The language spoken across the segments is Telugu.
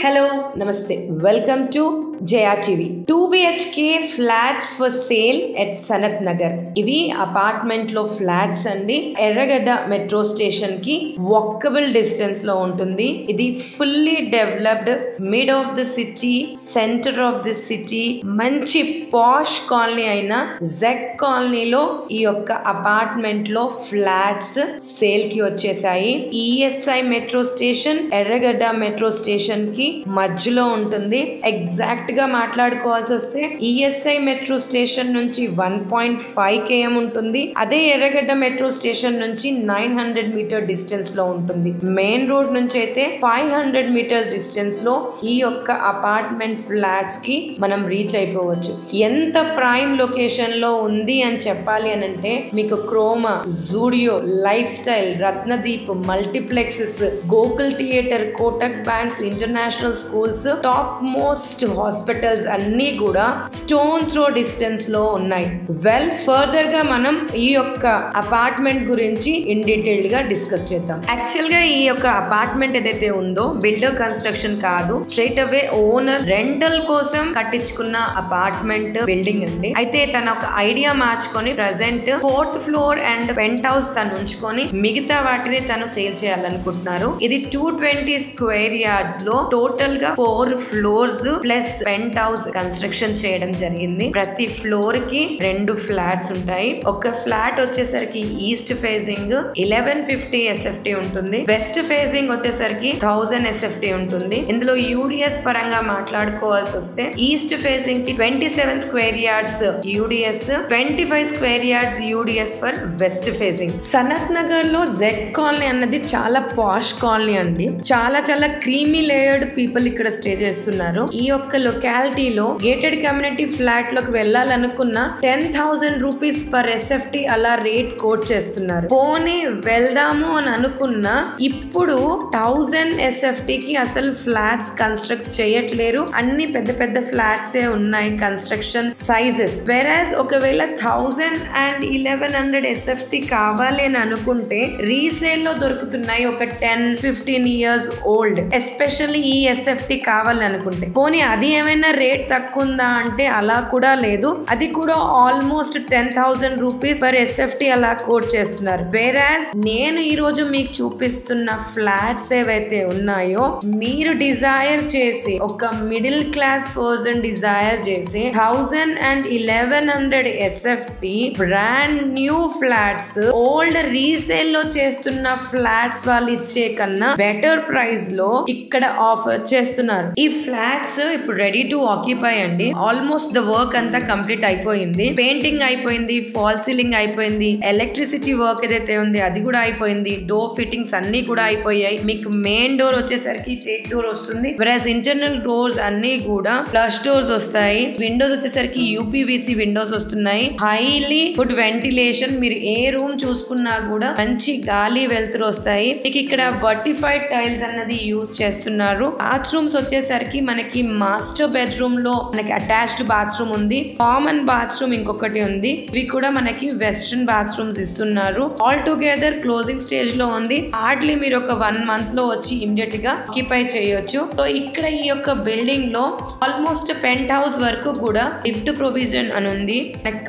hello, namaste. Welcome to JR TV. 2 BHK flats for sale at Sanat Nagar. ఇవి అపార్ట్మెంట్ లో ఫ్లాట్స్ అండి. ఎర్రగడ్డ మెట్రో స్టేషన్ కి వాకబుల్ డిస్టెన్స్ లో ఉంటుంది. ఇది fully developed mid of the city, centre of the city, మంచి పాష్ కాలనీ అయిన జెడ్ కాలనీలో ఈ యొక్క అపార్ట్మెంట్ లో ఫ్లాట్స్ సేల్ కి వచ్చేసాయి. ఈఎస్ఐ మెట్రో స్టేషన్ ఎర్రగడ్డ మెట్రో స్టేషన్ కి మధ్యలో ఉంటుంది. ఎగ్జాక్ట్ గా మాట్లాడుకోవాల్సి వస్తే ఈఎస్ఐ మెట్రో స్టేషన్ నుంచి 1.5 km ఉంటుంది. అదే ఎర్రగడ్డ మెట్రో స్టేషన్ నుంచి 900 మీటర్ డిస్టెన్స్ లో ఉంటుంది. మెయిన్ రోడ్ నుంచి అయితే 500 మీటర్స్ డిస్టెన్స్ లో ఈ యొక్క అపార్ట్మెంట్ ఫ్లాట్స్ కి మనం రీచ్ అయిపోవచ్చు. ఎంత ప్రైమ్ లొకేషన్ లో ఉంది అని చెప్పాలి అని అంటే మీకు Croma, Zudio, life style, Ratnadeep, multiplexes, Gokul theatre, Kotak banks, international schools, top most hospitals అన్ని కూడా స్టోన్ త్రో డిస్టెన్స్ లో ఉన్నాయి. వెల్ ఫర్దర్ గా మనం ఈ యొక్క అపార్ట్మెంట్ గురించి ఇన్ డీటెయిల్డ్ గా డిస్కస్ చేద్దాం. యాక్చువల్ గా ఈ యొక్క అపార్ట్మెంట్ ఏదైతే ఉందో బిల్డర్ కన్స్ట్రక్షన్ కాదు, స్ట్రైట్ అవే ఓనర్ రెంటల్ కోసం కట్టించుకున్న అపార్ట్మెంట్ బిల్డింగ్ అండి. అయితే తన ఒక ఐడియా మార్చుకొని present 4th floor and penthouse తను ఉంచుకొని మిగతా వాటిని తను సేల్ చేయాలనుకుంటున్నారు. ఇది 220 స్క్వేర్ యార్డ్స్ లో టోటల్ గా 4 floors plus penthouse construction చేయడం జరిగింది. ప్రతి ఫ్లోర్ కి 2 ఫ్లాట్స్ ఉంటాయి. ఒక ఫ్లాట్ వచ్చేసరికి ఈస్ట్ ఫేసింగ్ 1150 SFT ఉంటుంది. వెస్ట్ ఫేసింగ్ వచ్చేసరికి 1000 SFT ఉంటుంది. ఇందులో యూడిఎస్ పరంగా మాట్లాడుకోవాల్సి వస్తే ఈస్ట్ ఫేసింగ్ కి 27 square yards UDS, 25 square yards UDS for west facing. Sanath Nagar లో జెడ్ కాలనీ అన్నది చాలా పాష్ కాలనీ అండి. చాలా క్రీమీ లేయర్డ్ పీపుల్ ఇక్కడ స్టే చేస్తున్నారు. ఈ యొక్క లొకాలిటీలో గేటెడ్ కమ్యూనిటీ ఫ్లాట్ లోకి వెళ్ళాలనుకున్న 10,000 రూపీస్ పర్ SFT అలా రేట్ కోట్ చేస్తున్నారు. పోనీ వెళ్దాము అని అనుకున్న ఇప్పుడు 1000 SFT కి అసలు ఫ్లాట్స్ కన్స్ట్రక్ట్ చేయట్లేరు. అన్ని పెద్ద ఫ్లాట్స్ ఏ ఉన్నాయి కన్స్ట్రక్షన్ సైజెస్. వెరాజ్ ఒకవేళ 1000 and 1100 SFT కావాలి అని అనుకుంటే రీసేల్ లో దొరుకుతున్నాయి. ఒక 10-15 years ఓల్డ్ ఎస్పెషల్లీ ఈ SFT కావాలనుకుంటే. పోనీ అది ఏమైనా రేట్ తక్కువ ఉందా అంటే అలా కూడా లేదు. అది కూడా ఆల్మోస్ట్ 10,000 రూపీస్ పర్ SFT అలా కోట్ చేస్తున్నారు. వేరాజ్ నేను ఈ రోజు మీకు చూపిస్తున్న ఫ్లాట్స్ ఏవైతే ఉన్నాయో మీరు డిజైర్ చేసి ఒక మిడిల్ క్లాస్ పర్సన్ డిజైర్ చేసి 1000 and 1100 SFT brand new flats old resale లో చేస్తున్న ఫ్లాట్స్ వాళ్ళు ఇచ్చే కన్నా బెటర్ ప్రైస్ లో ఇక్కడ ఆఫర్ చేస్తున్నారు. ఈ ఫ్లాట్స్ ఇప్పుడు రెడీ టు ఆక్యుపై అండి. ఆల్మోస్ట్ ద వర్క్ అంతా కంప్లీట్ అయిపోయింది. పెయింటింగ్ అయిపోయింది, ఫాల్ సీలింగ్ అయిపోయింది, ఎలక్ట్రిసిటీ వర్క్ ఏదైతే ఉంది అది కూడా అయిపోయింది. డోర్ ఫిట్టింగ్స్ అన్ని కూడా అయిపోయాయి. మీకు మెయిన్ డోర్ వచ్చేసరికి టేక్ డోర్ వస్తుంది. వెరాజ్ ఇంటర్నల్ డోర్స్ అన్ని కూడా ఫ్లష్ డోర్స్ వస్తాయి. విండోస్ వచ్చేసరికి UPVC విండోస్ వస్తున్నాయి. Highly good ventilation. మీరు ఏ రూమ్ చూసుకున్నా కూడా మంచి గాలి వెలుతురు వస్తాయి. మీకు ఇక్కడ వర్టిఫైడ్ టైల్స్ అన్నది యూజ్ చేస్తున్నారు. బాత్రూమ్స్ వచ్చేసరికి మనకి మాస్టర్ బెడ్రూమ్ లో మనకి అటాచ్డ్ బాత్రూమ్ ఉంది. కామన్ బాత్రూమ్ ఇంకొకటి ఉంది. ఇవి కూడా మనకి వెస్ట్రన్ బాత్రూమ్స్ ఇస్తున్నారు. ఆల్ టుగెదర్ క్లోజింగ్ స్టేజ్ లో ఉంది. హార్డ్లీ మీరు ఒక 1 month లో వచ్చి ఇమిడియట్ గా ఆక్యుపై చేయొచ్చు. సో ఇక్కడ ఈ యొక్క బిల్డింగ్ లో ఆల్మోస్ట్ పెంట్ హౌస్ వరకు కూడా లిఫ్ట్ ప్రొవిజన్ అని ఉంది.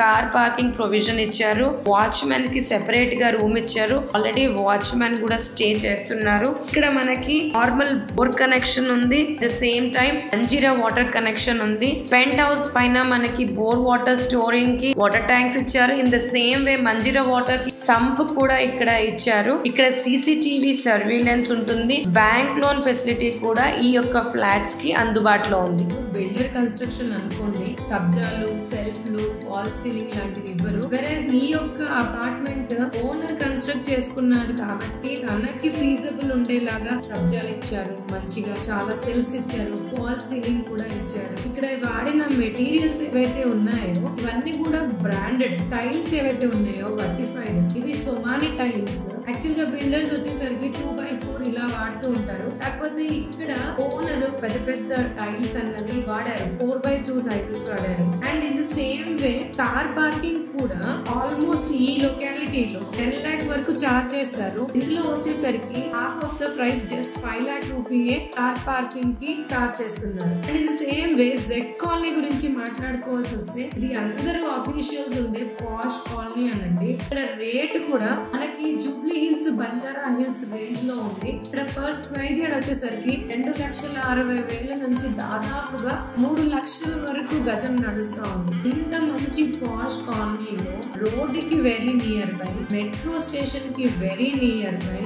కార్ పార్కింగ్ ప్రొవిజన్ ఇచ్చారు. వాచ్మెన్ కి సెపరేట్ గా రూమ్ ఇచ్చారు. ఆల్రెడీ వాచ్మెన్ కూడా స్టే చేస్తున్నారు. ఇక్కడ మనకి నార్మల్ బోర్ కనెక్షన్ ఉంది. The same time Manjeera water connection ఉంది. పెంట్ హౌస్ పైన మనకి బోర్ వాటర్ స్టోరింగ్ కి వాటర్ ట్యాంక్స్ ఇచ్చారు. In the same way Manjeera water కి సంప్ కూడా ఇక్కడ ఇచ్చారు. ఇక్కడ CCTV సర్వీలెన్స్ ఉంటుంది. బ్యాంక్ లోన్ ఫెసిలిటీ కూడా ఈ యొక్క ఫ్లాట్స్ కి అందుబాటులో ఉంది. బిల్డర్ కన్స్ట్రక్షన్ అనుకోండి, సబ్జాలు, సెల్ఫ్లు, ఫాల్ సీలింగ్ లాంటివి ఇవ్వరు. వెరాజ్ ఈ యొక్క అపార్ట్మెంట్ ఓనర్ కన్స్ట్రక్ట్ చేసుకున్నాడు కాబట్టి తనకి ఫీజబుల్ ఉండేలాగా సబ్జాలు ఇచ్చారు. మంచిగా చాలా సెల్ఫ్స్ ఇచ్చారు. ఫాల్ సీలింగ్ కూడా గా ఇచ్చారు. ఇక్కడ వాడిన మెటీరియల్స్ ఏవైతే ఉన్నాయో ఇవన్నీ కూడా బ్రాండెడ్. టైల్స్ ఏవైతే ఉన్నాయో వర్టిఫైడ్. ఇవి సోమాని టైల్స్. యాక్చువల్ గా బిల్డర్స్ వచ్చేసరికి 2x4 ఇలా వాడుతూ ఉంటారు. కాకపోతే ఇక్కడ ఓనర్ పెద్ద పెద్ద టైల్స్ అన్నవి వాడారు. 4x2 సైజెస్ వాడారు. And in the same way car parking కూడా ఆల్మోస్ట్ ఈ లొకాలిటీలో 10 lakh వరకు చార్జ్ చేస్తారు. ఇందులో వచ్చేసరికి half of the price just 5 lakh రూపీయే కార్ పార్కింగ్ కి చార్జ్ చేస్తున్నారు. And in the same way Z colony గురించి మాట్లాడుకోవాల్సి వస్తే ఇది అందరూ అఫీషియల్స్ ఉండే పాష్ కాలనీ అనండి. ఇక్కడ రేట్ కూడా మనకి Jubilee hills, Banjara hills range లో ఉంది. ఇక్కడ పర్ స్క్వేర్ యార్డ్ వచ్చేసరికి 2,60,000 నుంచి దాదాపుగా 3 లక్షల వరకు గజం నడుస్తా ఉంది. ఇంత మంచి పాష్ కాలనీలో రోడ్ కి very near by, metro station కి వెరీ నియర్ బై,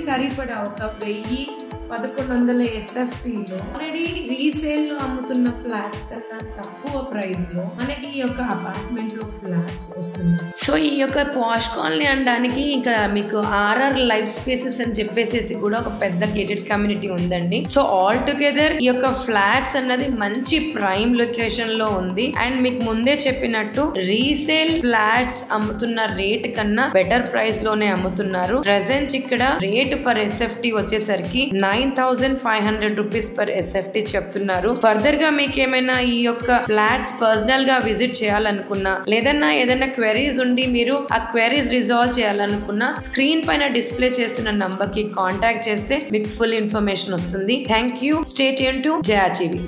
సరిపడా ఒక 1000-1100 SFT లో ఆల్రెడీ రీసేల్ లో అమ్ముతున్న ఫ్లాట్స్ కన్నా తక్కువ ప్రైస్ లో మనకి ఈ యొక్క అపార్ట్మెంట్ లో ఫ్లాట్స్ వస్తున్నాయి. సో ఈ యొక్క పాష్ కాలనీ అనడానికి ఇంకా మీకు RR లైఫ్ స్పేసెస్ అని చెప్పేసి కూడా ఒక పెద్ద గేటెడ్ కమ్యూనిటీ ఉందండి. సో ఆల్ టుగెదర్ ఈ యొక్క ఫ్లాట్స్ అన్నది మంచి ప్రైమ్ లొకేషన్ లో ఉంది. అండ్ మీకు ముందే చెప్పినట్టు రీసేల్ ఫ్లాట్స్ అమ్ముతున్న రేట్ కన్నా బెటర్ ప్రైస్ లోనే అమ్ముతున్నారు. ప్రెసెంట్ ఇక్కడ రేట్ పర్ SFT వచ్చేసరికి 9,500 రూపీస్ పర్ SFT చెప్తున్నారు. ఫర్దర్ గా మీకు ఏమైనా ఈ యొక్క ఫ్లాట్స్ పర్సనల్ గా విజిట్ చేయాలనుకున్నా, లేదన్నా ఏదైనా క్వెరీస్ ఉండి మీరు ఆ క్వెరీస్ రిజాల్వ్ చేయాలనుకున్నా స్క్రీన్ పైన డిస్ప్లే చేస్తున్న నంబర్ కి కాంటాక్ట్ చేస్తే మీకు ఫుల్ ఇన్ఫర్మేషన్ వస్తుంది. Thank you. Stay tune to Jaya TV.